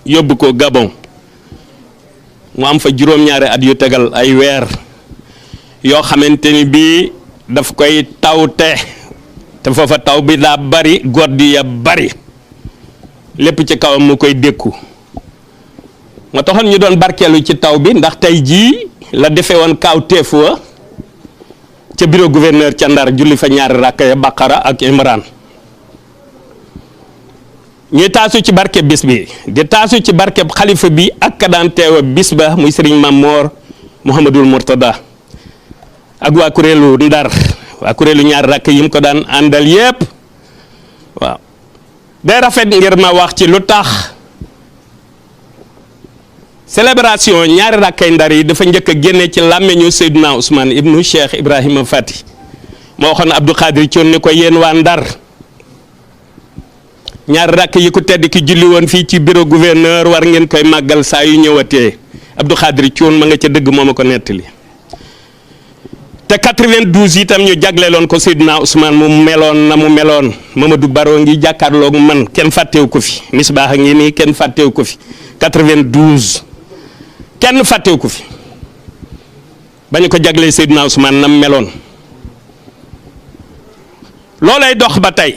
yóbbu ko Gabon mu am fa juróom-ñaari at yu tegal ay weer yoo xamante ni bii daf koy tawte te foofa taw bi daa bari goddi ya bari lépp ci kawam mu koy dékku moo taxoon ñu doon barkeelu ci taw bi ndax tey jii la defee woon kaaw teefu wa ca bureau gouverneur ca Ndar julli fa ñaari rakk ya Baqara ak Imran ñuy taasu ci barke bis bi di taasu ci barke xalifa bi ak ka daan teewa bis ba muy Serigne Mamor Mouhamadul Mourtada ak waa kuréelu Ndar waa kuréelu ñaari rakk yi mu ko daan àndal yépp waaw day rafet ngir ma wax ci lu tax célébration ñaari rakkay Ndar yi dafa njëkk a génne ci làmmeñu Seydina Ousmane ibnu Cheikh Ibrahima Fati moo waxoon Abdou Khadir Thion ni ko yéen waa Ndar ñaari rakk yi ku tedd ki julli woon fii ci bureau gouverneur war ngeen koy màggal saa yu ñëwatee Abdou Khadir Thion ma nga ca dëgg moo ma ko nettali te 92 itam ñu jagleeloon ko Seydina Ousmane mu meloon na mu meloon Mamadou Baro ngi jàkkaarloog man kenn fàttewu ko fi Misbaax a ngi nii kenn fàttewu ko fi 92 kenn fàttewu ko fi bañu ko jaglee Seydina Ousmane nam meloon loolay dox ba tey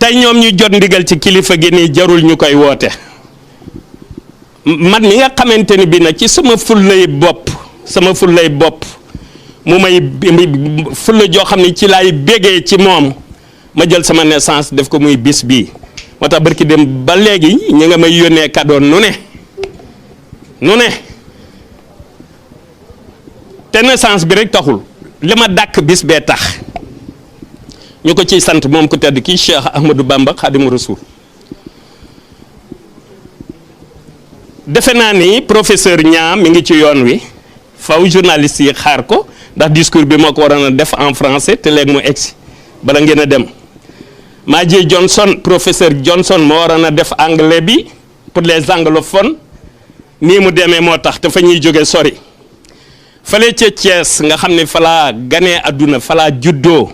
ñoom ñu jot ndigal ci kilifa gi nii jarul ñu koy woote man mi nga xamante ni bi nag ci sama fullay bopp mu may fulla joo xam ne ci laay bégee ci moom ma jël sama naissance def ko muy bis bii moo tax barki dem ba léegi ñi nga may yónnee cadeau nu ne te naissance bi rek taxul li ma dàkk bis bee tax ñu ko ciy sant moom ku tedd kii Cheikh Ahmadou Bamba Khadimu Rasul defe naa ni professeur Niang mi ngi ci yoon wi faw journaliste yi xaar ko ndax discours bi moo ko waroon a def en français te léegi mu egsi bala ngeen a dem Madjie Johnson professeur Johnson moo waroon a def anglais bi pour les anglophones nii mu demee moo tax te fa ñuy jóge sori fale ca Thiès nga xam ne falaa ganee àdduna falaa juddoo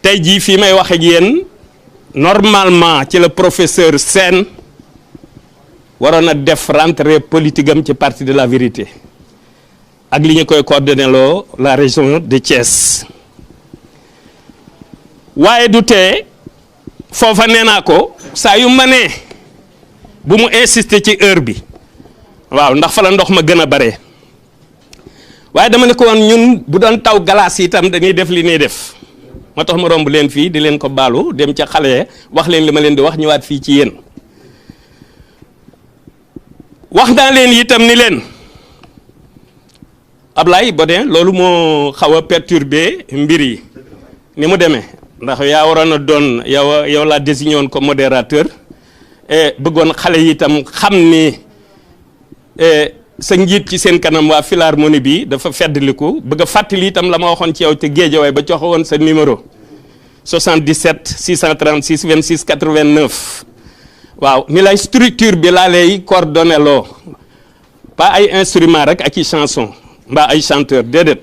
tey jii fii may wax ak yéen normalement ci la professeur Sène waroon a def rentrée politique am ci parti de la vérité ak li ñu koy coordonné loo la région de Thiès waaye du tee foofa nee naa ko saa yu ma nee bu mu insister ci heure bi waaw ndax fa la ndox ma gën a bare waaye dama ne ko woon ñun bu doon taw glace itam dañuy def li ñuy def moo tax ma romb leen fii di leen ko baalu dem ca xale wax leen li ma leen di wax ñëwaat fii ci yéen wax naa leen itam ni leen Ablaye Bodin loolu moo xaw a perturbé mbir yi ni mu demee ndax yaa waroon a doon yow laa désigné woon comme modérateur et bëggoon xale yi itam xam ni sa njiit ci seen kanam waa Philharmonie bi dafa feddliku bëgg a fàttali itam la ma waxoon ci yow te Géejawaay ba joxe woon sa numéro 77 636 26 89 waaw ni lay structure bi laa lay coordonné loo pas ay instrument rek ak i chanson mbaa ay chanteur déedéet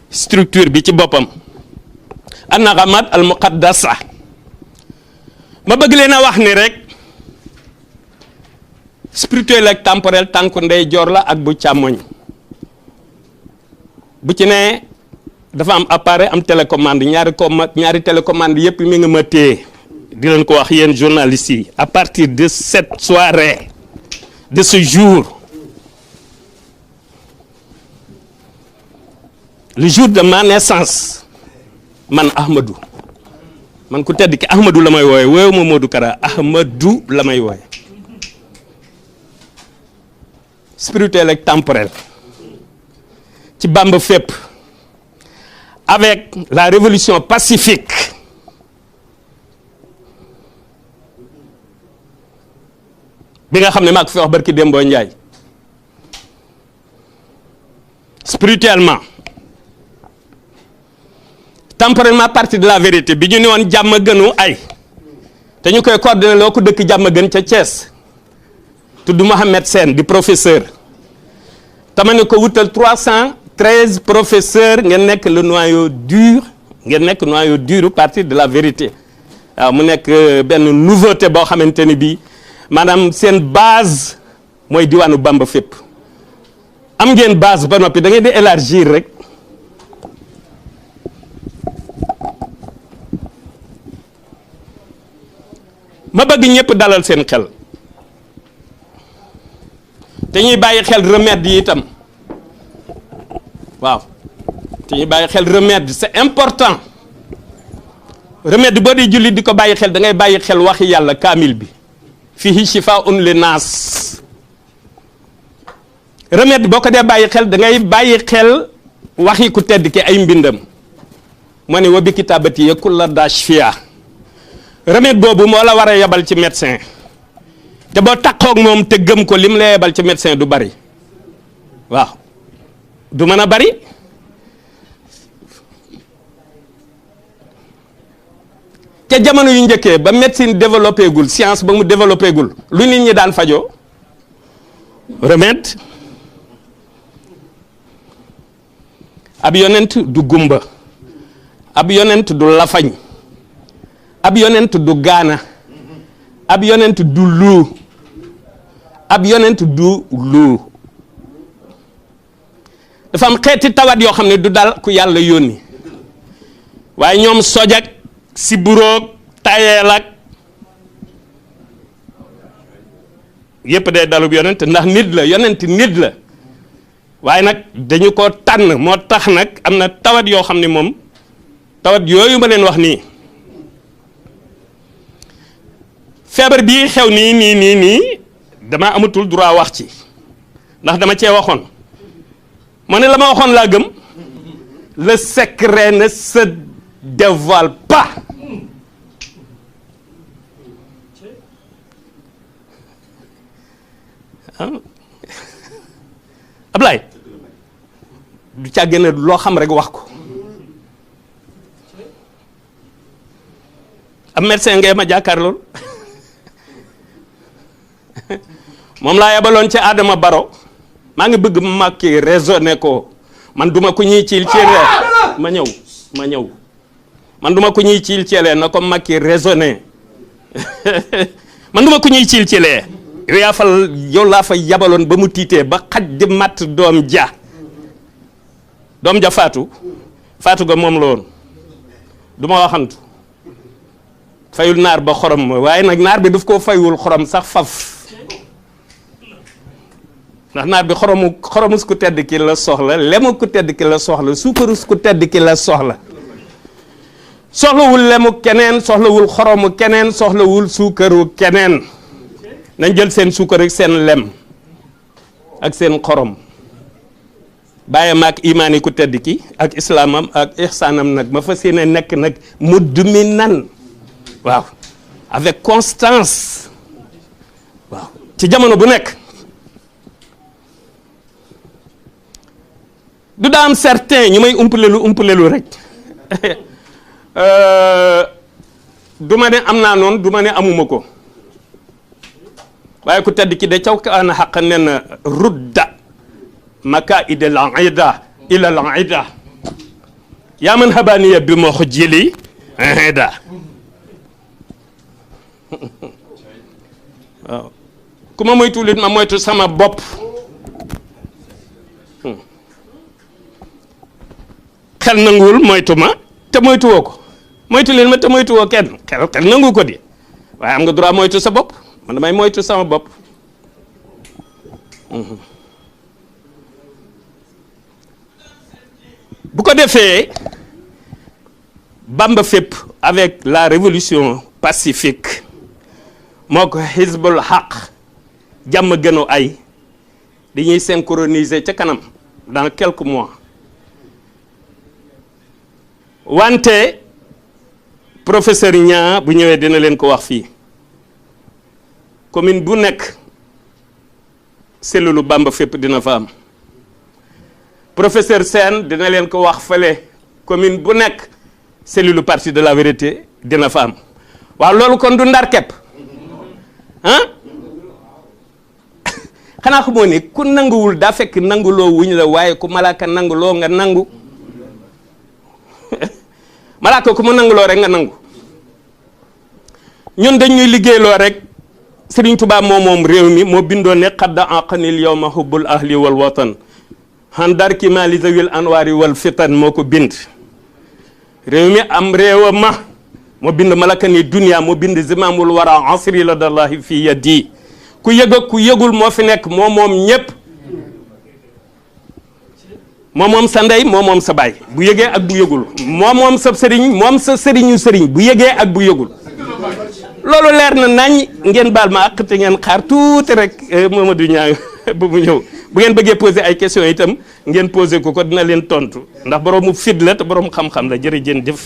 structure bi ci boppam an-naghamat al-muqaddasa ma bëgg leen a wax ni rek spirituel ak temporel tànku ndey joor la ak bu càmmoñ bu ci ne dafa am appareil am télécommande ñaari télécommande yépp mi nga ma téye di leen ko wax yéen journalistes yi à partir de cette soirée de ce jour le jour de ma naissance man Ahmadou man ku tedd ki Ahmadou la may wooye woowu ma Modou Kara Ahmadou la may wooye spirituel et temporel ci Bamba fépp avec la révolution pacifique bi nga xam ne maa ko fi wax barki Dembo Ndiaye spirituellement temporellement parti de la vérité bi ñu ne woon jàmm gënu ay te ñu koy coordonné loo ko dëkk jàmm gën ca Thiès tudd Mohamed Sène di professeur tama ne ko wutal 313 professeurs ngeen nekk le noyau dur ngeen nekk noyau dur parti de la vérité waaw mu nekk benn nouveauté boo xamante ni bii maanaam seen base mooy diwaanu Bamba fépp am ngeen base ba noppi da ngeen di élargir rek ma bëgg ñëpp dalal seen xel te ñuy bàyyi xel remède yi itam waaw te ñuy bàyyi xel remède c'est important remède boo di julli di ko bàyyi xel da ngay bàyyi xel waxi yàlla kaamil bi fihi shifaa'un linnaas remède boo ko dee bàyyi xel da ngay bàyyi xel waxi ku tedd ki ay mbindam moo ne wa bi kitaabati ya kulla dashfiya remède boobu moo la war a yebal ci médecin te boo takkoog moom te gëm ko lim la yebal ci médecin du bari waaw du mën a bari ca jamono yu njëkkee ba médecine développé gul science ba mu développé gul lu nit ñi daan fajoo remède ab yonent du gumba ab yonent du lafañ ab yonent du gaana ab yonent du luu ab yonent du luu dafa am xeeti tawat yoo xam ne du dal ku yàlla yónni waaye ñoom sojak si buroog tayeel ak yépp day dalub yonent ndax nit la yonent nit la waaye nag dañu ko tànn moo tax nag am na tawat yoo xam ne moom tawat yooyu ma leen wax nii feebar bii xew nii dama amatul droit wax ci ndax dama cee waxoon moo ne la ma waxoon laa gëm le secret ne se dévoile pas Ablaye du càggee ne loo xam rek wax ko am médecin ngay ma jàkkaar loolu moom laa yebaloon ci Adama Baro maa ngi bëgg Macky raisonné ko man duma ko ñuy ciil ceelee ma ñëw man duma ko ñuy ciil ceelee na ko Macky raisonné man duma ko ñuy ciil ceelee yow laa fa yabaloon ba mu tiitee ba xaj di matt doom ja faatu ga moom la woon du ma waxantu fayul naar ba xorom waaye nag naar bi daf koo fayul xorom sax faf ndax naar bi xoromus ku tedd ki la soxla lemu ku tedd ki la soxla suukarus ku tedd ki la soxla soxlawul lemu keneen soxlawul xoromu keneen soxlawul suukaru keneen nañ jël seen suukar ak seen lem ak seen xorom bàyyi ma ak imaani ku tedd ki ak islaamam ak ihsaanam nag ma fas yéene nekk nag mudminan waaw avec constance waaw ci jamono bu nekk du daa am certain ñu may umpalelu rek du ma ne am naa noonu du ma ne amuma ko waaye ku tedd ki de caw kaana xaq ne na rudda makaida al-ida ila al-ida yaa man habaniya bi moo xujjili ida waaw ku ma moytu lit ma moytu sama bopp xel nanguwul moytu ma te moytu woo ko moytu leen ma te moytu woo kenn xel nangu ko di waaye am nga droit moytu sa bopp man damay moytu sama bopp bu ko defee Bamba fépp avec la révolution pacifique moo ko Hizbul Haq jàmm gënu ay dañuy synchroniser ca kanam dans quelques mois wante professeur Niang bu ñëwee dina leen ko wax fii commune bu nekk cellule Bamba fépp dina fa am professeur Sène dina leen ko wax fële commune bu nekk cellule parti de la vérité dina fa am waaw loolu kon du ndar kepp ah xanaa xamoo ni ku nanguwul daa fekk nanguloo wuñ la waaye ku malaaka nanguloo nga nangu malaaka ku mu nanguloo rek nga nangu ñun dañuy liggéeyloo rek Serigne Touba moom réew mi moo bindoon ne xadda aqanil yawma hubbul ahli wal watan handar ki mali zawil anwari wal fitan moo ko bind réew mi am réewa ma moo bind malaka ni dunia moo bind zimamul wara asri la dallahi fi yadi ku yëg ak ku yëgul moo fi nekk moo moom ñépp moo moom sa ndey moo moom sa baay bu yëgee ak bu yëgul moo moom sa sëriñ moom sa sëriñu sëriñ bu yëgee ak bu yëgul loolu leer na nañ ngeen baal ma àq te ngeen xaar tuuti rek Mamadou Niang bu mu ñëw bu ngeen bëggee poser ay questions itam ngeen poser ko dina leen tontu ndax borom mu fit la te borom xam-xam la jërëjëf.